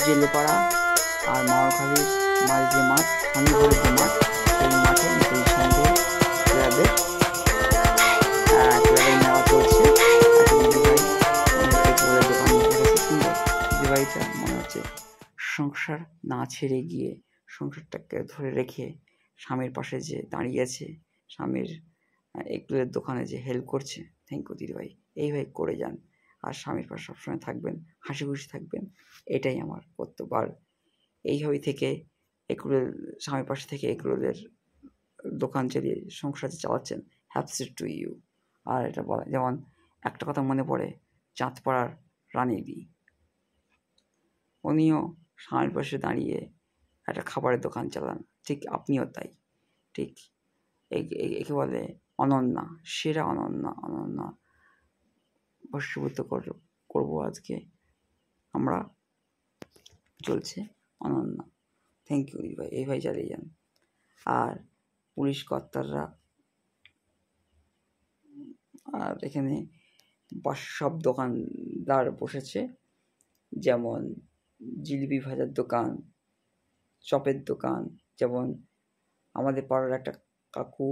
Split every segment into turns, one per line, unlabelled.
জেলেপাড়া আর মাওয়াখালীর মাঝে যে মাঠ, শনিঘরের যে মাঠ, সেই মাঠে নিতাই সংঘ ক্লাবের মেলা চলছে। একটা দিদিভাই এগুলোর দোকান বসেছে, সুন্দর দিদিভাইটা মনে হচ্ছে সংসার না ছেড়ে গিয়ে সংসারটাকে ধরে রেখে স্বামীর পাশে যে দাঁড়িয়ে আছে, স্বামীর এগুলোর দোকানে যে হেল্প করছে। থ্যাংক ইউ দিদিভাই, এইভাবে করে যান আর স্বামীর পাশে সবসময় থাকবেন, হাসি খুশি থাকবেন, এটাই আমার কর্তব্য। আর এইভাবে থেকে এগুলোর স্বামীর পাশে থেকে এগুলোদের দোকান চালিয়ে সংসার চালাচ্ছেন, হ্যাপস টু ইউ। আর এটা বলা, যেমন একটা কথা মনে পড়ে চাঁদপাড়ার রানীদি, উনিও স্বামীর পাশে দাঁড়িয়ে একটা খাবারের দোকান চালান, ঠিক আপনিও তাই। ঠিক একে বলে অনন্যা, সেরা অনন্যা বশীভূত করবো আজকে আমরা, চলছে অনন্যা। থ্যাংক ইউ ভাই, এই ভাই চালিয়ে যান। আর পুলিশ কর্তারা আর এখানে সব দোকানদার বসেছে, যেমন জিলিপি ভাজার দোকান, চপের দোকান। যেমন আমাদের পাড়ার একটা কাকু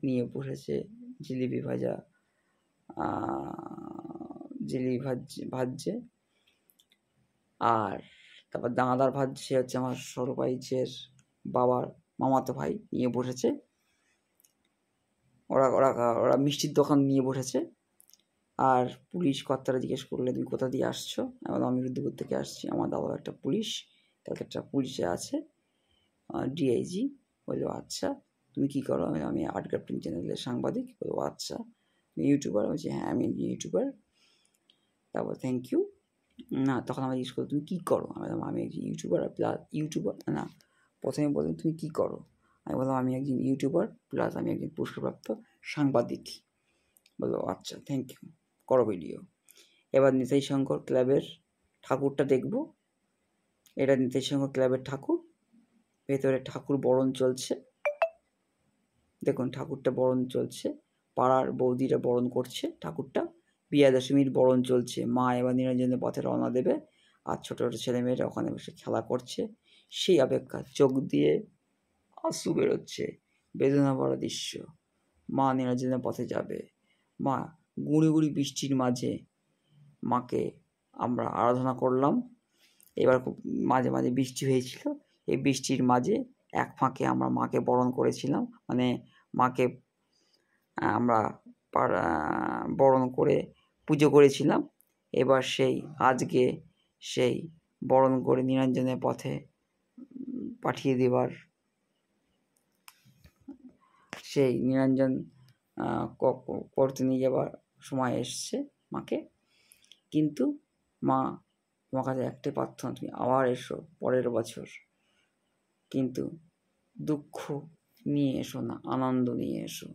নিয়ে বসেছে জিলিপি ভাজা, জিলিপি ভাজছে। আর তারপর দানাদার ভাজছে হচ্ছে আমার সরু ভাইয়ের বাবার মামাতো ভাই নিয়ে বসেছে। ওরা ওরা ওরা মিষ্টির দোকান নিয়ে বসেছে। আর পুলিশ কর্তারা জিজ্ঞেস করলে তুমি কোথা দিয়ে আসছো, আমি রুদ্রপুর থেকে আসছি, আমার দাদাও একটা পুলিশ, ক্যালকাটা পুলিশে আছে, ডিআইজি। বললো আচ্ছা, তুমি কী করো? আমি আর্ট গ্রাফটিং চ্যানেলের সাংবাদিক। বলবো আচ্ছা, তুমি ইউটিউবার? বলছি হ্যাঁ, আমি ইউটিউবার। তারপর থ্যাংক ইউ। না, তখন আমার জিজ্ঞেস করলো তুমি কী করো? আমি একজন ইউটিউবার প্লাস ইউটিউবার না, প্রথমে বললেন তুমি কী করো? আমি বললাম আমি একজন ইউটিউবার প্লাস আমি একজন পুরস্কারপ্রাপ্ত সাংবাদিক। বললো আচ্ছা, থ্যাংক ইউ, করো ভিডিও। এবার নিতাই শঙ্কর ক্লাবের ঠাকুরটা দেখব। এটা নিতাই শঙ্কর ক্লাবের ঠাকুর, ভেতরে ঠাকুর বরণ চলছে। দেখুন ঠাকুরটা বরণ চলছে, পাড়ার বৌদিরা বরণ করছে ঠাকুরটা। বিজয়া দশমীর বরণ চলছে, মা এবার নিরঞ্জনের পথে রওনা দেবে, আর ছোটো ছোটো ছেলেমেয়েরা ওখানে বসে খেলা করছে। সেই অপেক্ষা, চোখ দিয়ে আঁসু বেরোচ্ছে, বেদনা ভরা দৃশ্য। মা নিরঞ্জনের পথে যাবে, মা গুঁড়ি গুঁড়ি বৃষ্টির মাঝে মাকে আমরা আরাধনা করলাম। এবার খুব মাঝে মাঝে বৃষ্টি হয়েছিল, এই বৃষ্টির মাঝে এক ফাঁকে আমরা মাকে বরণ করেছিলাম, মানে মাকে আমরা বরণ করে পুজো করেছিলাম। এবার সেই আজকে সেই বরণ করে নিরঞ্জনের পথে পাঠিয়ে দেবার, সেই নিরঞ্জন করতে নিয়ে যাবার সময় এসছে মাকে। কিন্তু মা, তোমার কাছে একটাই প্রার্থনা, তুমি আবার এসো পরের বছর, কিন্তু দুঃখ নিয়ে এসো না, আনন্দ নিয়ে এসো।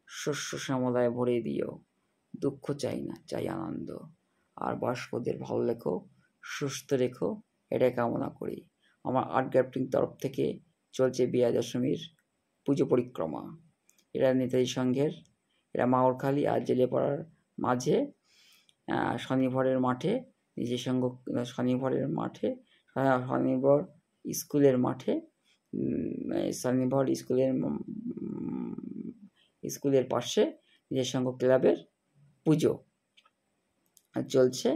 শস্য শ্যামলায় ভরে দিও, দুঃখ চাই না, চাই আনন্দ। আর বয়স্কদের ভালো রেখো, সুস্থ রেখো, এটাই কামনা করি। আমার আর্ট গ্রাফটিং তরফ থেকে চলছে বিজয়া দশমীর পুজো পরিক্রমা। এরা নেতাজি সংঘের, এরা মাওয়াখালী আর জেলেপাড়ার মাঝে শনিভরের মাঠে, নিজের সঙ্গ শনিভরের মাঠে, শনিভর স্কুলের মাঠে, শনিভর স্কুলের পাশে নিজের সঙ্গ ক্লাবের পুজো চলছে।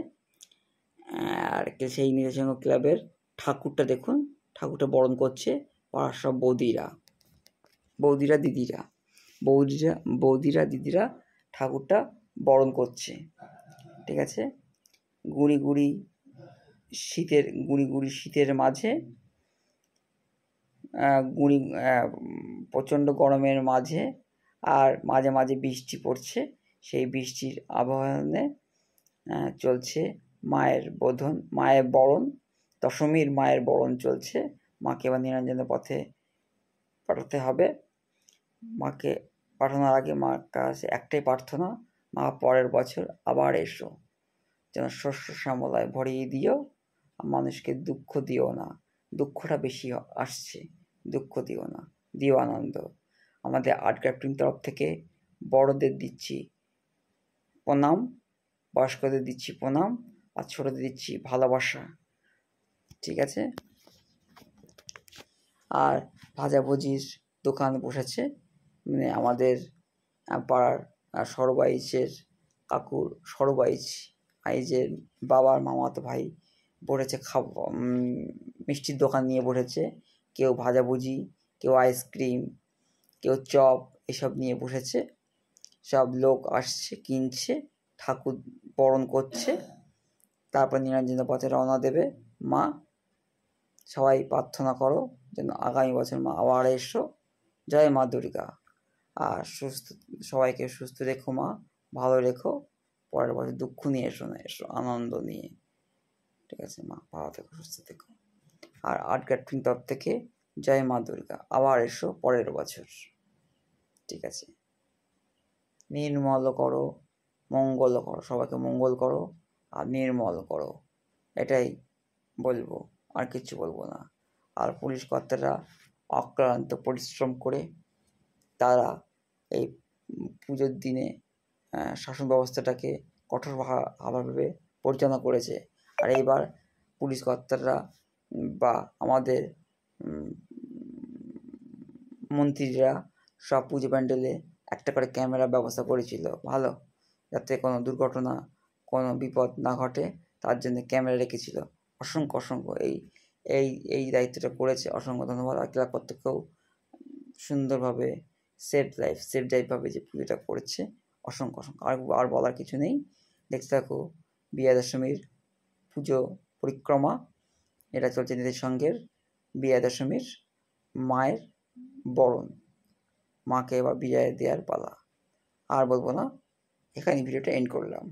আর সেই নিজের সঙ্গ ক্লাবের ঠাকুরটা দেখুন, ঠাকুরটা বরণ করছে পাড়ার সব বৌদিরা দিদিরা ঠাকুরটা বরণ করছে। ঠিক আছে, গুঁড়ি গুঁড়ি শীতের মাঝে, প্রচণ্ড গরমের মাঝে, আর মাঝে মাঝে বৃষ্টি পড়ছে, সেই বৃষ্টির আবহাওয়ায় চলছে মায়ের বরণ, দশমীর মায়ের বরণ চলছে। মাকে এবার নিরঞ্জনের পথে পাঠাতে হবে। মাকে পাঠানোর আগে মার কাছে একটাই প্রার্থনা, মা পরের বছর আবার এসো, যেন শস্য শ্যামলায় ভরিয়ে দিও, মানুষকে দুঃখ দিও না, দুঃখটা বেশি আসছে, দুঃখ দিও না, দিও আনন্দ। আমাদের আর্ট গ্রাফটিং তরফ থেকে বড়দের দিচ্ছি প্রণাম, বয়স্কদের দিচ্ছি প্রণাম, আর ছোটদের দিচ্ছি ভালোবাসা। ঠিক আছে। আর ভাজাভুজির দোকান বসেছে, মানে আমাদের পাড়ার সরবাইচের কাকুর আইজের বাবার মামাতো ভাই বসেছে, মিষ্টির দোকান নিয়ে বসেছে। কেউ ভাজাভুজি, কেউ আইসক্রিম, কেউ চপ এসব নিয়ে বসেছে। সব লোক আসছে, কিনছে, ঠাকুর বরণ করছে, তারপর নিরঞ্জন পথে রওনা দেবে মা। সবাই প্রার্থনা করো যেন আগামী বছর মা আবার এসো। জয় মা দুর্গা। আর সবাইকে সুস্থ রেখো মা, ভালো রেখো। পরের বছর দুঃখ নিয়ে এসো না, এসো আনন্দ নিয়ে। ঠিক আছে মা, ভালো থেকো, সুস্থ থেকো। আর আর্ট গ্যাদারিং তরফ থেকে জয় মা দুর্গা, আবার এসো পরের বছর। ঠিক আছে। নির্মল করো, মঙ্গল করো, সবাইকে মঙ্গল করো আর নির্মল করো, এটাই বলবো, আর কিছু বলবো না। আর পুলিশ কর্তারা অক্লান্ত পরিশ্রম করে তারা এই পুজোর দিনে শাসন ব্যবস্থাটাকে কঠোরভাবে পরিচালনা করেছে। আর এইবার পুলিশ কর্তারা বা আমাদের মন্ত্রীরা সব পুজো প্যান্ডেলে একটা করে ক্যামেরার ব্যবস্থা করেছিল, ভালো, যাতে কোনো দুর্ঘটনা, কোনো বিপদ না ঘটে, তার জন্য ক্যামেরা রেখেছিল। অসংখ্য এই দায়িত্বটা করেছে, অসংখ্য ধন্যবাদ। আর ক্লাব কর্তৃপক্ষও সুন্দরভাবে সেফ লাইফভাবে যে পুজোটা করেছে, অসংখ্য আর বলার কিছু নেই। দেখতে থাকো বিজয়া দশমীর পুজো পরিক্রমা। এটা চলছে নীতির সঙ্গের বিজয়া দশমীর মায়ের বরণ, মাকে এবার বিজয় দেওয়ার পালা। আর বলবো না, এখানে ভিডিওটা এন্ড করলাম।